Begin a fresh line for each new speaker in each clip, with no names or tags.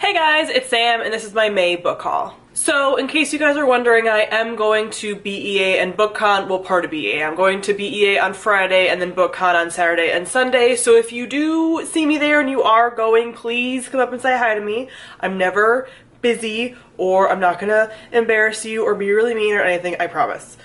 Hey guys, it's Sam and this is my May book haul. So in case you guys are wondering, I am going to BEA and BookCon, well, part of BEA. I'm going to BEA on Friday and then BookCon on Saturday and Sunday. So if you do see me there and you are going, please come up and say hi to me. I'm never busy, or I'm not gonna embarrass you or be really mean or anything, I promise.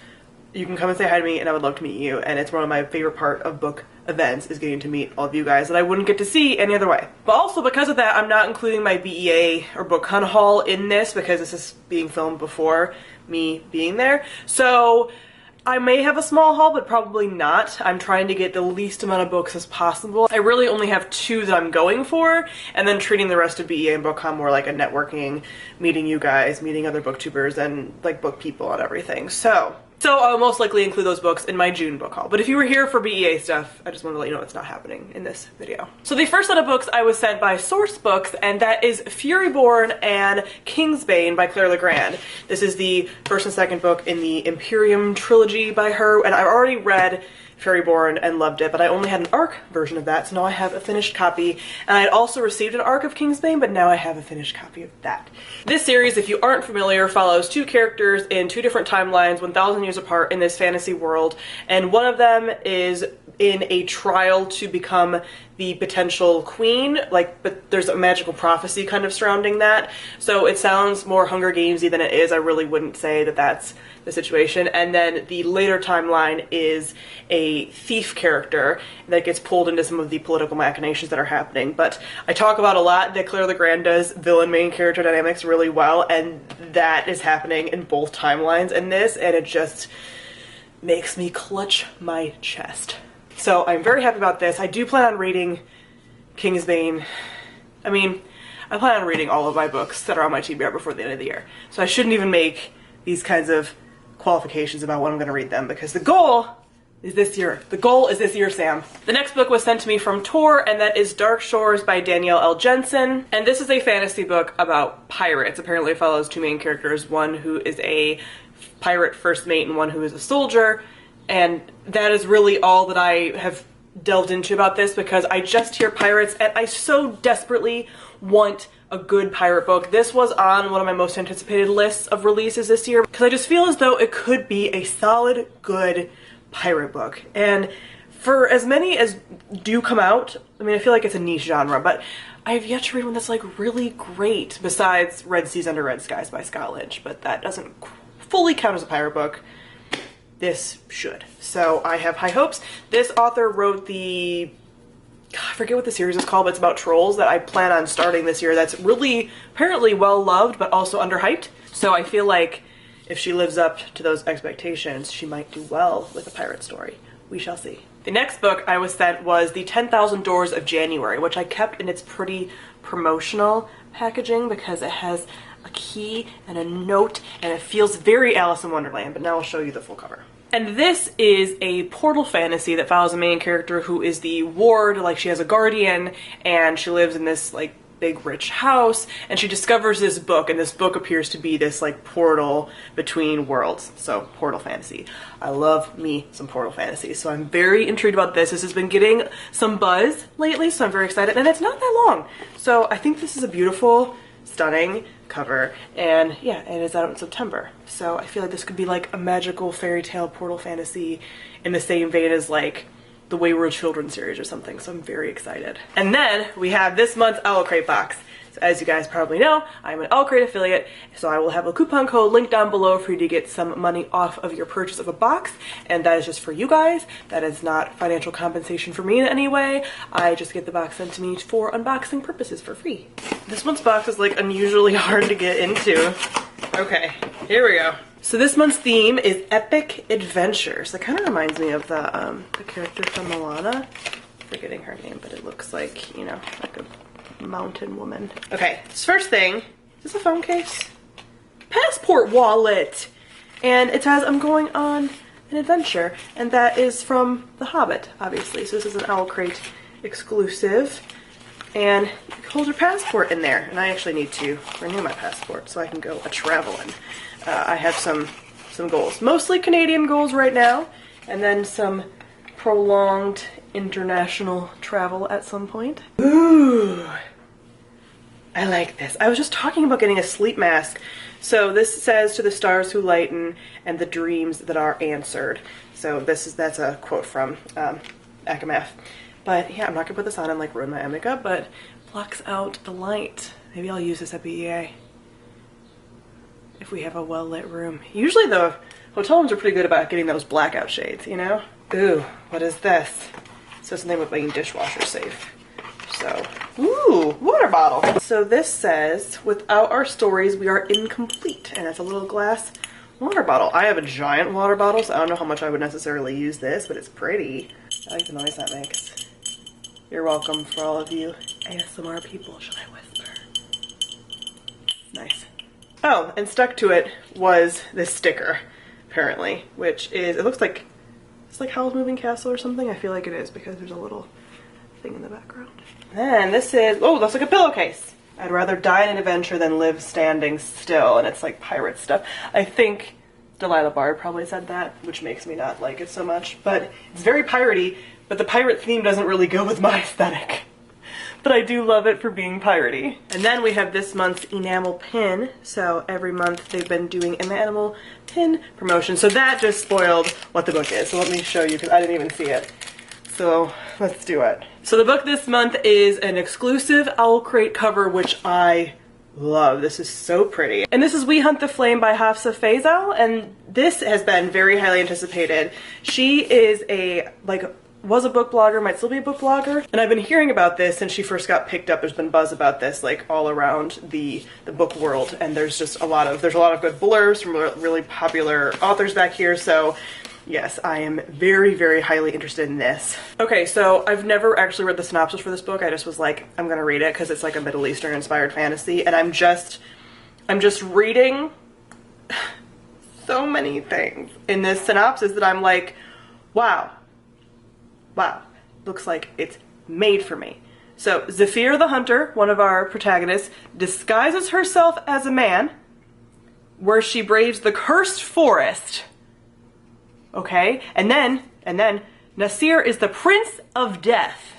You can come and say hi to me and I would love to meet you, and it's one of my favorite part of book events is getting to meet all of you guys that I wouldn't get to see any other way. But also because of that, I'm not including my BEA or BookCon haul in this because this is being filmed before me being there. So I may have a small haul, but probably not. I'm trying to get the least amount of books as possible. I really only have 2 that I'm going for, and then treating the rest of BEA and BookCon more like a networking, meeting you guys, meeting other booktubers and like book people and everything. So I'll most likely include those books in my June book haul. But if you were here for BEA stuff, I just wanted to let you know it's not happening in this video. So the first set of books I was sent by Source Books, and that is Furyborn and Kingsbane by Claire Legrand. This is the first and second book in the Imperium trilogy by her, and I've already read Furyborn and loved it, but I only had an ARC version of that, so now I have a finished copy. And I had also received an ARC of Kingsbane, but now I have a finished copy of that. This series, if you aren't familiar, follows 2 characters in 2 different timelines, 1,000 years apart in this fantasy world, and one of them is in a trial to become the potential queen, but there's a magical prophecy kind of surrounding that. So it sounds more Hunger Gamesy than it is. I really wouldn't say that that's the situation. And then the later timeline is a thief character that gets pulled into some of the political machinations that are happening. But I talk about a lot that Claire Legrand does villain main character dynamics really well, and that is happening in both timelines in this, and it just makes me clutch my chest. So I'm very happy about this. I do plan on reading Kingsbane. I plan on reading all of my books that are on my TBR before the end of the year. So I shouldn't even make these kinds of qualifications about when I'm going to read them, because the goal is this year. The goal is this year, Sam. The next book was sent to me from Tor, and that is Dark Shores by Danielle L. Jensen. And this is a fantasy book about pirates. Apparently it follows 2 main characters, one who is a pirate first mate and one who is a soldier. And that is really all that I have delved into about this, because I just hear pirates and I so desperately want a good pirate book. This was on one of my most anticipated lists of releases this year because I just feel as though it could be a solid, good pirate book. And for as many as do come out, I feel like it's a niche genre, but I've yet to read one that's like really great besides Red Seas Under Red Skies by Scott Lynch, but that doesn't fully count as a pirate book. This should. So I have high hopes. This author wrote I forget what the series is called, but it's about trolls that I plan on starting this year. That's really apparently well loved, but also underhyped. So I feel like if she lives up to those expectations, she might do well with a pirate story. We shall see. The next book I was sent was The 10,000 Doors of January, which I kept in its pretty promotional packaging because it has a key and a note, and it feels very Alice in Wonderland, but now I'll show you the full cover. And this is a portal fantasy that follows a main character who is the ward, like she has a guardian, and she lives in this like big rich house, and she discovers this book, and this book appears to be this like portal between worlds. So portal fantasy. I love me some portal fantasy, so I'm very intrigued about this. This has been getting some buzz lately, so I'm very excited, and it's not that long. So I think this is a beautiful, stunning cover, and yeah, it is out in September. So I feel like this could be like a magical fairy tale portal fantasy in the same vein as like the Wayward Children series or something, so I'm very excited. And then we have this month's Owlcrate box. So as you guys probably know, I'm an Owlcrate affiliate, so I will have a coupon code linked down below for you to get some money off of your purchase of a box, and that is just for you guys. That is not financial compensation for me in any way. I just get the box sent to me for unboxing purposes for free. This month's box is like unusually hard to get into. Okay, here we go. So this month's theme is epic adventures. That kind of reminds me of the character from Moana. I'm forgetting her name, but it looks like, you know, like a mountain woman. Okay, this first thing, is this a phone case? Passport wallet! And it says, I'm going on an adventure, and that is from The Hobbit, obviously. So this is an Owlcrate exclusive, and you can hold your passport in there. And I actually need to renew my passport so I can go a-traveling. I have some goals, mostly Canadian goals right now, and then some prolonged international travel at some point. Ooh. I like this. I was just talking about getting a sleep mask. So this says, to the stars who lighten and the dreams that are answered. So that's a quote from Akamath. But yeah, I'm not gonna put this on and like ruin my eye makeup, but blocks out the light. Maybe I'll use this at BEA if we have a well-lit room. Usually the hotel rooms are pretty good about getting those blackout shades, you know? Ooh, what is this? So something with being dishwasher safe. So, ooh, water bottle. So this says, without our stories, we are incomplete. And it's a little glass water bottle. I have a giant water bottle, so I don't know how much I would necessarily use this, but it's pretty. I like the noise that makes. You're welcome for all of you ASMR people. Should I whisper? Nice. Oh, and stuck to it was this sticker, apparently, which is, it looks like, it's like Howl's Moving Castle or something. I feel like it is because there's a little thing in the background. Then this is, oh, that's like a pillowcase. I'd rather die in an adventure than live standing still, and it's like pirate stuff. I think Delilah Bard probably said that, which makes me not like it so much, but it's very piratey, but the pirate theme doesn't really go with my aesthetic. But I do love it for being piratey. And then we have this month's enamel pin. So every month they've been doing an enamel pin promotion. So that just spoiled what the book is. So let me show you because I didn't even see it. So let's do it. So the book this month is an exclusive Owlcrate cover, which I love. This is so pretty. And this is We Hunt the Flame by Hafsa Faisal. And this has been very highly anticipated. She is was a book blogger, might still be a book blogger. And I've been hearing about this since she first got picked up. There's been buzz about this like all around the book world. And there's just a lot of good blurbs from really popular authors back here. So yes, I am very, very highly interested in this. Okay, so I've never actually read the synopsis for this book. I just was like, I'm gonna read it because it's like a Middle Eastern inspired fantasy. And I'm just reading so many things in this synopsis that I'm like, wow, looks like it's made for me. So Zephyr the Hunter, one of our protagonists, disguises herself as a man where she braves the cursed forest. Okay, and then Nasir is the Prince of Death.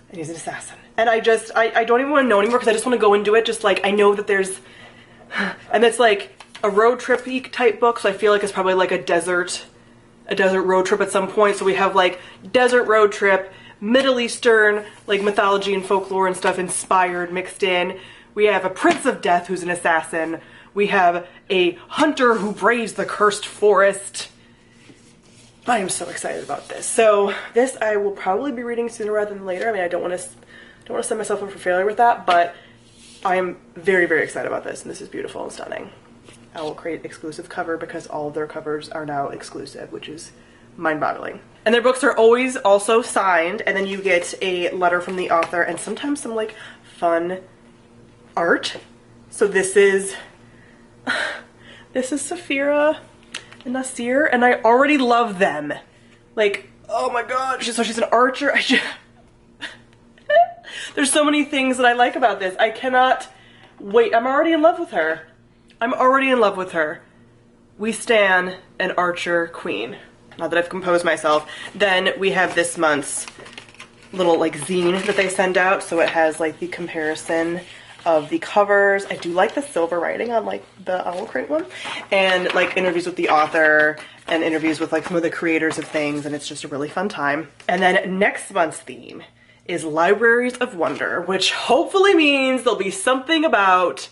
And he's an assassin. And I don't even want to know anymore because I just want to go into it just like, I know that there's, and it's like a road trip-y type book, so I feel like it's probably like a desert road trip at some point. So we have like desert road trip, Middle Eastern, like mythology and folklore and stuff inspired, mixed in. We have a Prince of Death who's an assassin. We have a hunter who braves the cursed forest. I am so excited about this. So this I will probably be reading sooner rather than later. I mean, I don't want to set myself up for failure with that, but I am very, very excited about this, and this is beautiful and stunning. Owlcrate exclusive cover because all of their covers are now exclusive, which is mind-boggling. And their books are always also signed, and then you get a letter from the author and sometimes some like fun art. So this is Saphira and Nasir, and I already love them. Like, oh my god, so she's an archer. There's so many things that I like about this. I cannot wait. I'm already in love with her. We stan an archer queen. Now that I've composed myself. Then we have this month's little like zine that they send out. So it has like the comparison of the covers. I do like the silver writing on like the Owlcrate one. And like interviews with the author and interviews with like some of the creators of things. And it's just a really fun time. And then next month's theme is Libraries of Wonder, which hopefully means there'll be something about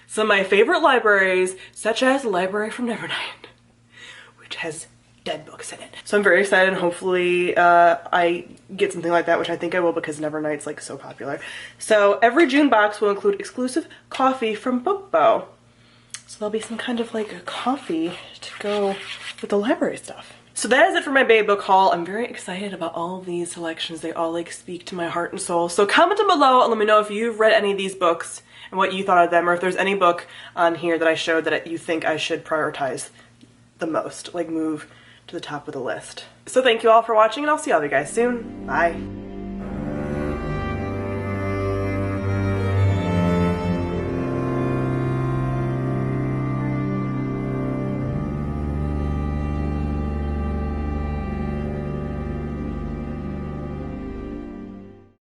some of my favorite libraries, such as the Library from Nevernight, which has dead books in it. So I'm very excited, and hopefully I get something like that, which I think I will because Nevernight's like so popular. So every June box will include exclusive coffee from BookBo. So there'll be some kind of like a coffee to go with the library stuff. So that is it for my babe book haul. I'm very excited about all of these selections. They all like speak to my heart and soul. So comment down below and let me know if you've read any of these books and what you thought of them, or if there's any book on here that I showed that you think I should prioritize the most, like move to the top of the list. So thank you all for watching, and I'll see all of you guys soon. Bye.